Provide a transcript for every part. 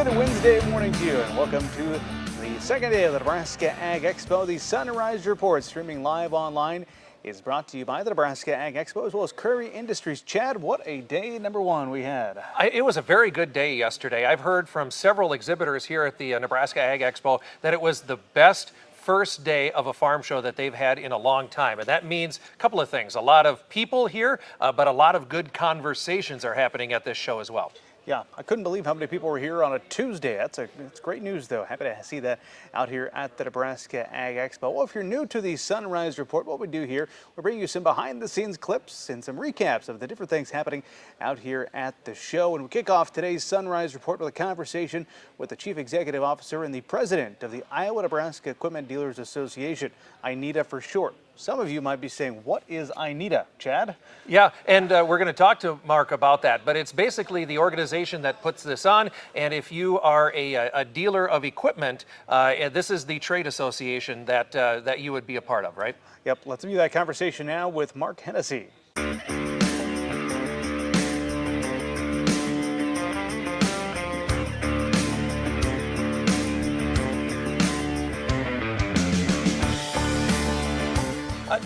Good Wednesday morning to you, and welcome to the second day of the Nebraska Ag Expo. The Sunrise Report, streaming live online, is brought to you by the Nebraska Ag Expo as well as Curry Industries. Chad, what a day number one we had. It was a very good day yesterday. I've heard from several exhibitors here at the Nebraska Ag Expo that it was the best first day of a farm show that they've had in a long time. And that means a couple of things. A lot of people here, but a lot of good conversations are happening at this show as well. Yeah, I couldn't believe how many people were here on a Tuesday. That's great news, though. Happy to see that out here at the Nebraska Ag Expo. Well, if you're new to the Sunrise Report, what we do here, we're bringing you some behind-the-scenes clips and some recaps of the different things happening out here at the show. And we kick off today's Sunrise Report with a conversation with the Chief Executive Officer and the President of the Iowa-Nebraska Equipment Dealers Association, INEDA for short. Some of you might be saying, what is INEDA, Chad? Yeah, and we're going to talk to Mark about that, but it's basically the organization that puts this on, and if you are a dealer of equipment, this is the trade association that you would be a part of, right? Yep, let's view that conversation now with Mark Hennessy.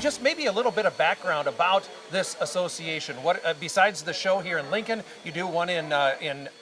Just maybe a little bit of background about this association. What besides the show here in Lincoln, you do one in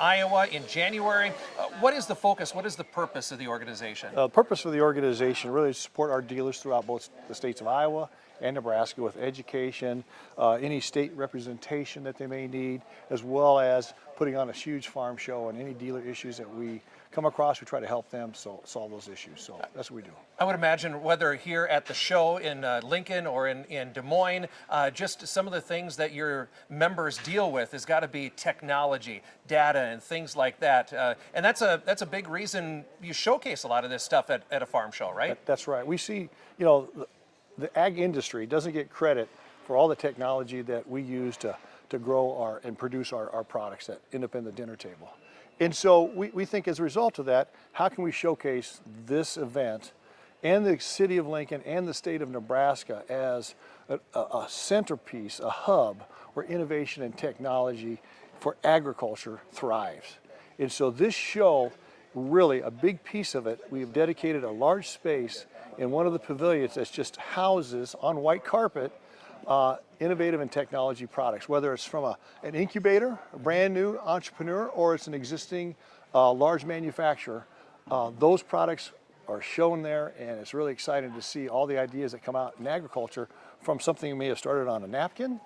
Iowa in January. What is the focus? What is the purpose of the organization? The purpose of the organization really is to support our dealers throughout both the states of Iowa and Nebraska with education, any state representation that they may need, as well as putting on a huge farm show and any dealer issues that we come across, we try to help them solve those issues. So that's what we do. I would imagine whether here at the show in Lincoln or in Des Moines, just some of the things that your members deal with has got to be technology, data, and things like that. And that's a big reason you showcase a lot of this stuff at a farm show, right? That's right. We see, you know, the ag industry doesn't get credit for all the technology that we use to grow and produce our products that end up in the dinner table. And so we think as a result of that, how can we showcase this event and the city of Lincoln and the state of Nebraska as a centerpiece, a hub where innovation and technology for agriculture thrives. And so this show, really a big piece of it, we've dedicated a large space in one of the pavilions that just houses on white carpet innovative and technology products, whether it's from an incubator, a brand new entrepreneur, or it's an existing large manufacturer. Those products are shown there, and it's really exciting to see all the ideas that come out in agriculture from something that may have started on a napkin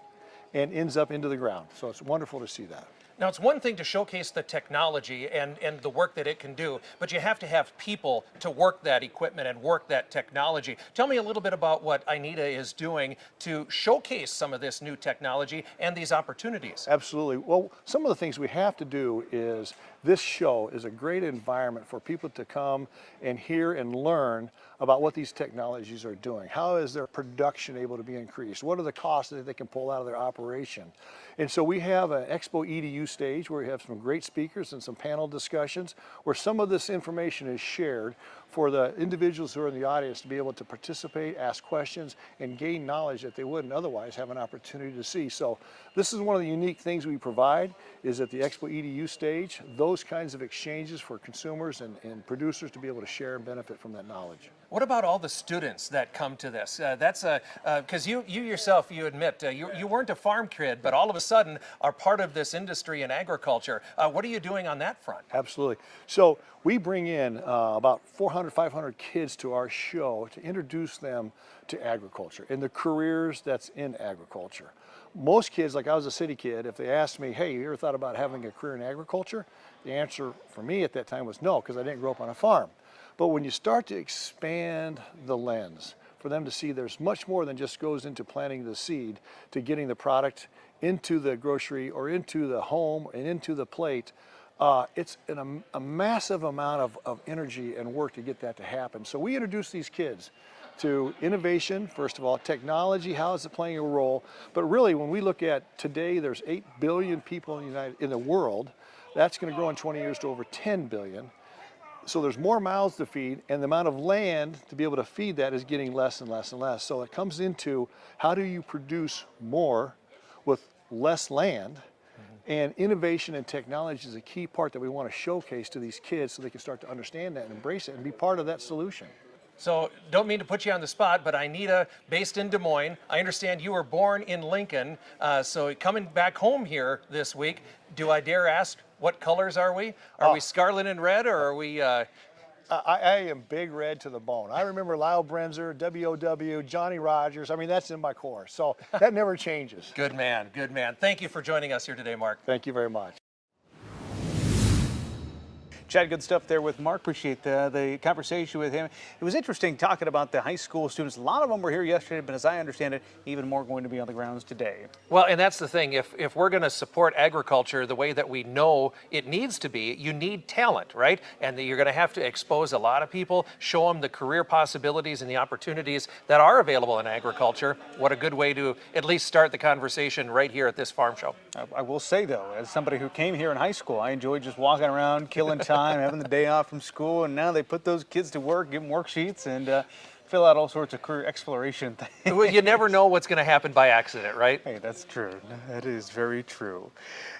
and ends up into the ground. So it's wonderful to see that. Now, it's one thing to showcase the technology and the work that it can do, but you have to have people to work that equipment and work that technology. Tell me a little bit about what INEDA is doing to showcase some of this new technology and these opportunities. Absolutely. Well, some of the things we have to do is this show is a great environment for people to come and hear and learn about what these technologies are doing. How is their production able to be increased? What are the costs that they can pull out of their operation? And so we have an Expo EDU stage where we have some great speakers and some panel discussions where some of this information is shared for the individuals who are in the audience to be able to participate, ask questions, and gain knowledge that they wouldn't otherwise have an opportunity to see. So this is one of the unique things we provide is at the Expo EDU stage, those kinds of exchanges for consumers and producers to be able to share and benefit from that knowledge. What about all the students that come to this? That's because you yourself, you admit, you weren't a farm kid, but all of a sudden are part of this industry in agriculture. What are you doing on that front? Absolutely. So we bring in about 400, 500 kids to our show to introduce them to agriculture and the careers that's in agriculture. Most kids, like I was a city kid, if they asked me, hey, you ever thought about having a career in agriculture? The answer for me at that time was no, because I didn't grow up on a farm. But when you start to expand the lens for them to see there's much more than just goes into planting the seed to getting the product into the grocery or into the home and into the plate, it's a massive amount of energy and work to get that to happen. So we introduce these kids to innovation, first of all, technology, how is it playing a role? But really, when we look at today, there's 8 billion people in the world. That's going to grow in 20 years to over 10 billion. So there's more mouths to feed, and the amount of land to be able to feed that is getting less and less and less. So it comes into how do you produce more with less land And innovation and technology is a key part that we want to showcase to these kids so they can start to understand that and embrace it and be part of that solution. So, don't mean to put you on the spot, but Anita, based in Des Moines, I understand you were born in Lincoln. So, coming back home here this week, do I dare ask, what colors are we? Are we scarlet and red, or are we? I am big red to the bone. I remember Lyle Brenzer, WOW, Johnny Rogers. I mean, that's in my core. So that never changes. Good man, good man. Thank you for joining us here today, Mark. Thank you very much. Chad, good stuff there with Mark. Appreciate the conversation with him. It was interesting talking about the high school students. A lot of them were here yesterday, but as I understand it, even more going to be on the grounds today. Well, and that's the thing. If we're going to support agriculture the way that we know it needs to be, you need talent, right? And you're going to have to expose a lot of people, show them the career possibilities and the opportunities that are available in agriculture. What a good way to at least start the conversation right here at this farm show. I will say, though, as somebody who came here in high school, I enjoyed just walking around, killing time, having the day off from school, and now they put those kids to work, give them worksheets, and fill out all sorts of career exploration things. Well, you never know what's going to happen by accident, right? Hey, that's true. That is very true.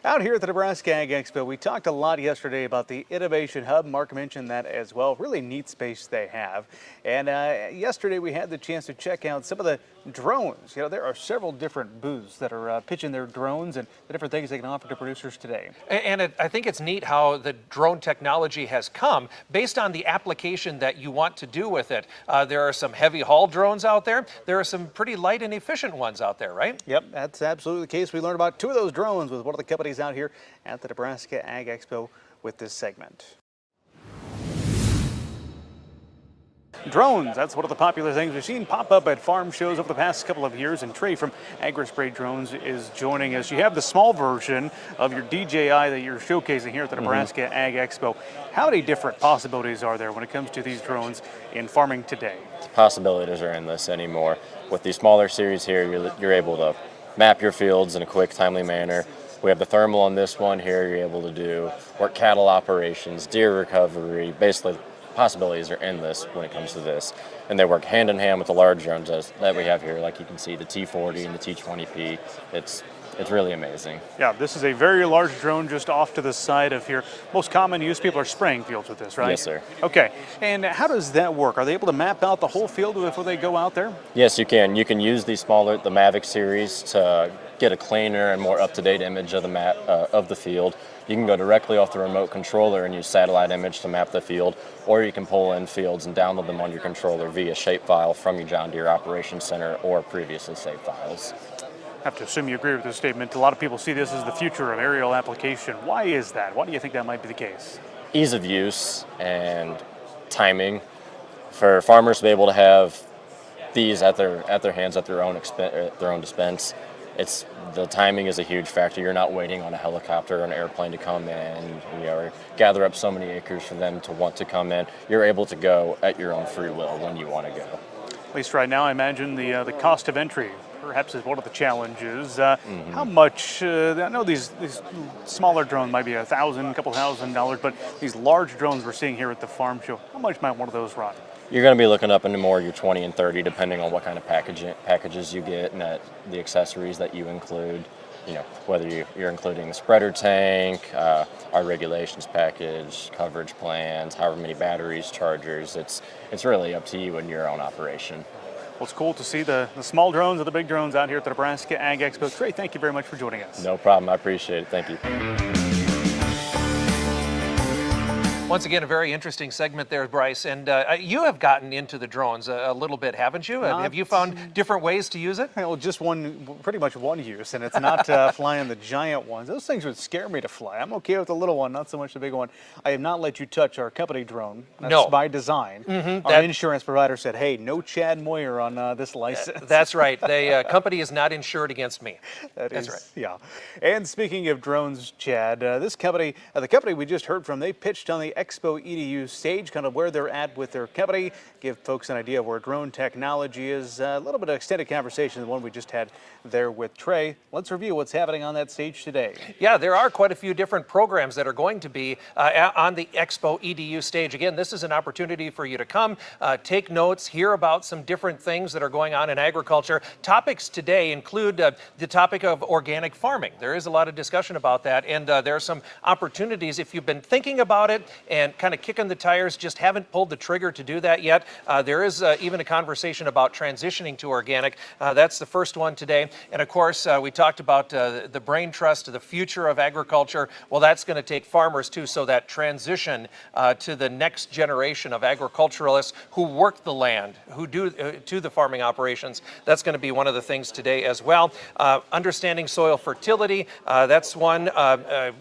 Out here at the Nebraska Ag Expo, we talked a lot yesterday about the Innovation Hub. Mark mentioned that as well. Really neat space they have. And yesterday we had the chance to check out some of the drones. You know, there are several different booths that are pitching their drones and the different things they can offer to producers today. And I think it's neat how the drone technology has come based on the application that you want to do with it. There are some heavy haul drones out there. There are some pretty light and efficient ones out there, right? Yep, that's absolutely the case. We learned about two of those drones with one of the companies out here at the Nebraska Ag Expo with this segment. Drones, that's one of the popular things we've seen pop up at farm shows over the past couple of years, and Trey from AgriSpray Drones is joining us. You have the small version of your DJI that you're showcasing here at the Nebraska Ag Expo. How many different possibilities are there when it comes to these drones in farming today? The possibilities are endless anymore. With the smaller series here, you're able to map your fields in a quick, timely manner. We have the thermal on this one here. You're able to do work cattle operations, deer recovery. Basically, possibilities are endless when it comes to this. And they work hand in hand with the large drones that we have here. Like you can see, the T40 and the T20P. It's really amazing. Yeah, this is a very large drone just off to the side of here. Most common use, people are spraying fields with this, right? Yes, sir. Okay, and how does that work? Are they able to map out the whole field before they go out there? Yes, you can. You can use the Mavic series to get a cleaner and more up-to-date image of the map of the field. You can go directly off the remote controller and use satellite image to map the field, or you can pull in fields and download them on your controller via shapefile from your John Deere Operations Center or previously saved files. I have to assume you agree with this statement. A lot of people see this as the future of aerial application. Why is that? Why do you think that might be the case? Ease of use and timing. For farmers to be able to have these at their hands at their own dispense, the timing is a huge factor. You're not waiting on a helicopter or an airplane to come in, or gather up so many acres for them to want to come in. You're able to go at your own free will when you want to go. At least right now, I imagine the cost of entry perhaps is one of the challenges. How much, I know these smaller drones might be $1,000, a couple $1,000, but these large drones we're seeing here at the farm show, how much might one of those run? You're going to be looking up into more your 20 and 30, depending on what kind of packages you get and the accessories that you include. Whether you're including the spreader tank, our regulations package, coverage plans, however many batteries, chargers. It's really up to you and your own operation. Well, it's cool to see the small drones and the big drones out here at the Nebraska Ag Expo. Trey, thank you very much for joining us. No problem. I appreciate it. Thank you. Once again, a very interesting segment there, Bryce. And you have gotten into the drones a little bit, haven't you? Have you found different ways to use it? Well, just pretty much one use, and it's not flying the giant ones. Those things would scare me to fly. I'm okay with the little one, not so much the big one. I have not let you touch our company drone. That's by design. Our insurance provider said, hey, no Chad Moyer on this license. That's right. The company is not insured against me. That's right. Yeah. And speaking of drones, Chad, this company, the company we just heard from, they pitched on the Expo EDU stage, kind of where they're at with their company, give folks an idea of where drone technology is. A little bit of extended conversation, the one we just had there with Trey. Let's review what's happening on that stage today. Yeah, there are quite a few different programs that are going to be on the Expo EDU stage. Again, this is an opportunity for you to come, take notes, hear about some different things that are going on in agriculture. Topics today include the topic of organic farming. There is a lot of discussion about that, and there are some opportunities if you've been thinking about it and kind of kicking the tires, just haven't pulled the trigger to do that yet. There is even a conversation about transitioning to organic. That's the first one today. And of course, we talked about the brain trust, the future of agriculture. Well, that's going to take farmers too, so that transition to the next generation of agriculturalists who work the land, who do to the farming operations. That's going to be one of the things today as well. Understanding soil fertility, that's one.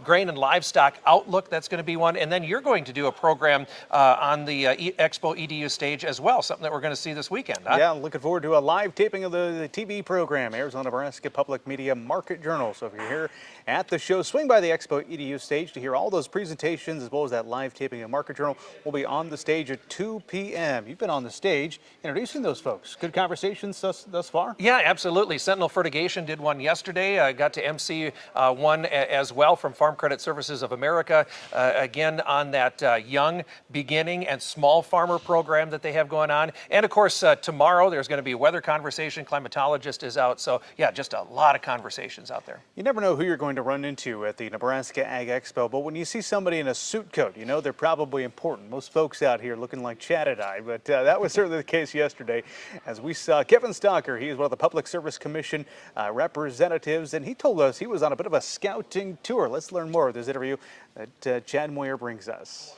Grain and livestock outlook, that's going to be one. And then you're going to do a program on the Expo EDU stage as well, something that we're going to see this weekend. Huh? Yeah, looking forward to a live taping of the TV program, Arizona Nebraska Public Media Market Journal. So if you're here at the show, swing by the Expo EDU stage to hear all those presentations as well as that live taping of Market Journal. We'll be on the stage at 2 p.m. You've been on the stage introducing those folks. Good conversations thus far? Yeah, absolutely. Sentinel Fertigation did one yesterday. I got to MC one as well from Farm Credit Services of America. Again, on that young, beginning, and small farmer program that they have going on. And of course, tomorrow there's going to be a weather conversation. Climatologist is out. So yeah, just a lot of conversations out there. You never know who you're going to run into at the Nebraska Ag Expo, but when you see somebody in a suit coat, you know they're probably important. Most folks out here looking like Chad and I, but that was certainly the case yesterday as we saw Kevin Stocker. He is one of the Public Service Commission representatives, and he told us he was on a bit of a scouting tour. Let's learn more of this interview that Chad Moyer brings us.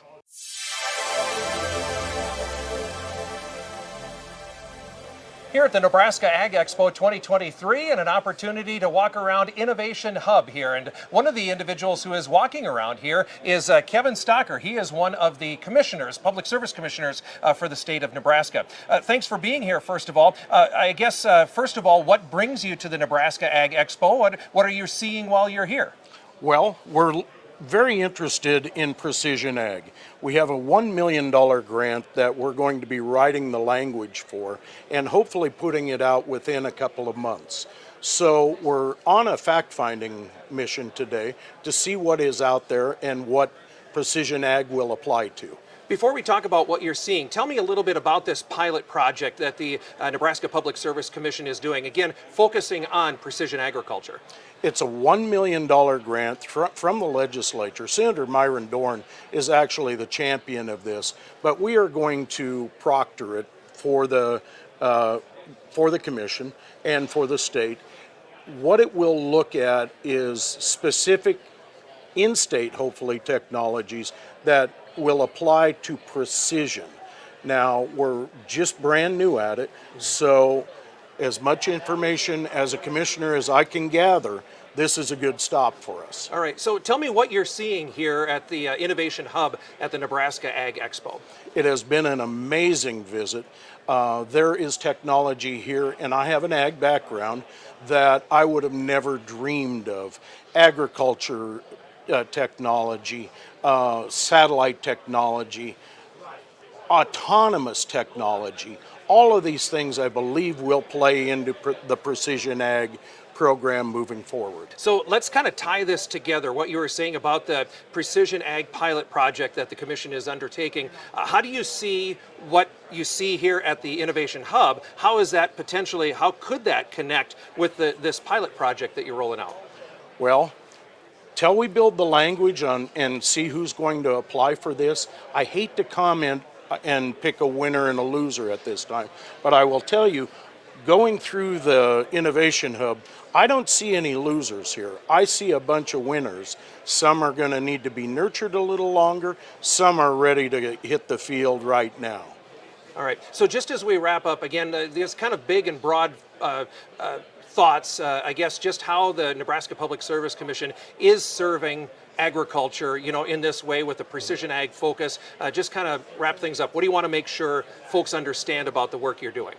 Here at the Nebraska Ag Expo 2023, and an opportunity to walk around Innovation Hub here. And one of the individuals who is walking around here is Kevin Stocker. He is one of the commissioners, public service commissioners for the state of Nebraska. Thanks for being here, first of all. I guess, first of all, what brings you to the Nebraska Ag Expo? What are you seeing while you're here? Well, we're very interested in precision ag. We have a $1 million grant that we're going to be writing the language for and hopefully putting it out within a couple of months. So we're on a fact-finding mission today to see what is out there and what precision ag will apply to. Before we talk about what you're seeing, tell me a little bit about this pilot project that the Nebraska Public Service Commission is doing, again, focusing on precision agriculture. It's a $1 million grant from the legislature. Senator Myron Dorn is actually the champion of this, but we are going to proctor it for the commission and for the state. What it will look at is specific in-state, hopefully, technologies that will apply to precision. Now, we're just brand new at it, so as much information as a commissioner as I can gather, this is a good stop for us. All right, so tell me what you're seeing here at the Innovation Hub at the Nebraska Ag Expo. It has been an amazing visit. There is technology here, and I have an ag background, that I would have never dreamed of. Agriculture technology, satellite technology, autonomous technology. All of these things, I believe, will play into the precision ag program moving forward. So let's kind of tie this together, what you were saying about the Precision Ag pilot project that the Commission is undertaking. How do you see what you see here at the Innovation Hub? How is that potentially, how could that connect with this pilot project that you're rolling out? Well, till we build the language on and see who's going to apply for this, I hate to comment and pick a winner and a loser at this time, but I will tell you, going through the Innovation Hub, I don't see any losers here. I see a bunch of winners. Some are going to need to be nurtured a little longer. Some are ready to hit the field right now. All right. So just as we wrap up, again, there's kind of big and broad thoughts, I guess, just how the Nebraska Public Service Commission is serving agriculture, you know, in this way with the precision ag focus. Just kind of wrap things up. What do you want to make sure folks understand about the work you're doing?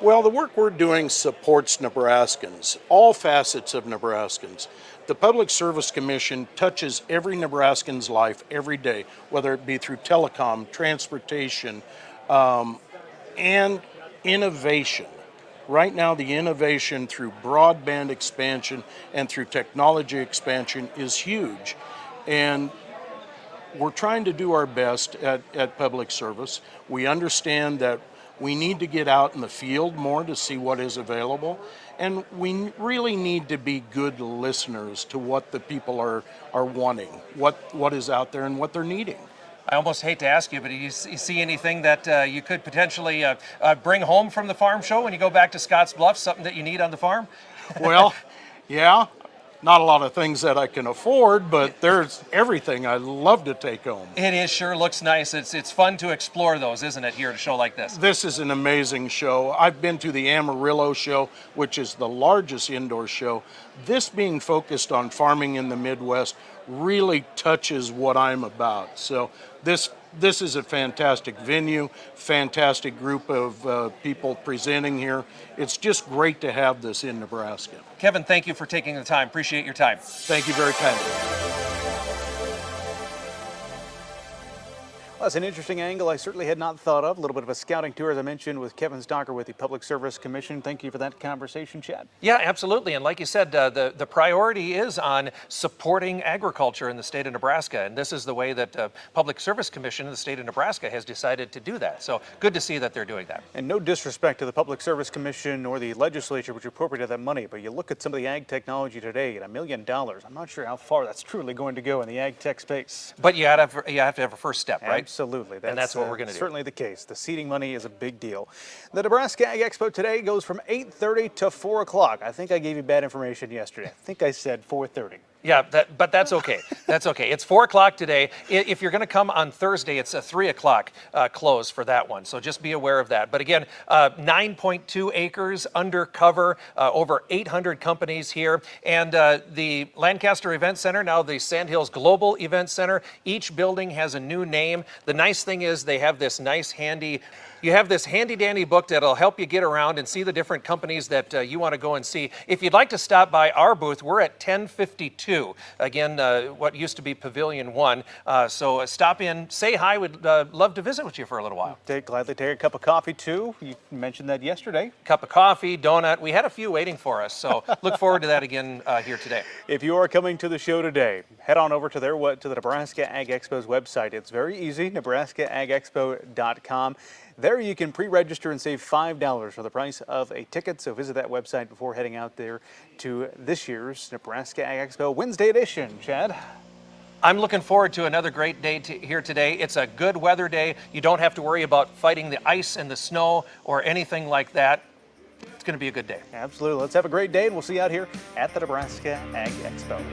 Well, the work we're doing supports Nebraskans, all facets of Nebraskans. The Public Service Commission touches every Nebraskan's life every day, whether it be through telecom, transportation, and innovation. Right now, the innovation through broadband expansion and through technology expansion is huge. And we're trying to do our best at public service. We understand that we need to get out in the field more to see what is available. And we really need to be good listeners to what the people are wanting, what is out there and what they're needing. I almost hate to ask you, but do you see anything that you could potentially bring home from the farm show when you go back to Scotts Bluff, something that you need on the farm? Well, yeah, not a lot of things that I can afford, but there's everything I love to take home. It is, sure looks nice. It's fun to explore those, isn't it, here at a show like this? This is an amazing show. I've been to the Amarillo show, which is the largest indoor show. This being focused on farming in the Midwest really touches what I'm about. So this is a fantastic venue, fantastic group of people presenting here. It's just great to have this in Nebraska. Kevin, thank you for taking the time. Appreciate your time. Thank you very kindly. Well, that's an interesting angle I certainly had not thought of. A little bit of a scouting tour, as I mentioned, with Kevin Stocker with the Public Service Commission. Thank you for that conversation, Chad. Yeah, absolutely. And like you said, the priority is on supporting agriculture in the state of Nebraska. And this is the way that Public Service Commission in the state of Nebraska has decided to do that. So good to see that they're doing that. And no disrespect to the Public Service Commission or the legislature, which appropriated that money, but you look at some of the ag technology today at $1 million. I'm not sure how far that's truly going to go in the ag tech space. But you have to have a first step, right? Absolutely. And that's what we're going to do. Certainly the case. The seeding money is a big deal. The Nebraska Ag Expo today goes from 8:30 to 4 o'clock. I think I gave you bad information yesterday. I think I said 4:30. Yeah, but that's okay. That's okay. It's 4 o'clock today. If you're going to come on Thursday, it's a 3 o'clock close for that one. So just be aware of that. But again, 9.2 acres under cover, over 800 companies here. And the Lancaster Event Center, now the Sandhills Global Event Center, each building has a new name. The nice thing is they have this nice handy dandy book that'll help you get around and see the different companies that you want to go and see. If you'd like to stop by our booth, we're at 1052. Again, what used to be Pavilion 1. So stop in, say hi. We'd love to visit with you for a little while. Gladly take a cup of coffee too. You mentioned that yesterday. Cup of coffee, donut. We had a few waiting for us. So look forward to that again here today. If you are coming to the show today, head on over to the Nebraska Ag Expo's website. It's very easy, nebraskaagexpo.com. There you can pre-register and save $5 for the price of a ticket. So visit that website before heading out there to this year's Nebraska Ag Expo Wednesday edition. Chad? I'm looking forward to another great day here today. It's a good weather day. You don't have to worry about fighting the ice and the snow or anything like that. It's going to be a good day. Absolutely. Let's have a great day, and we'll see you out here at the Nebraska Ag Expo.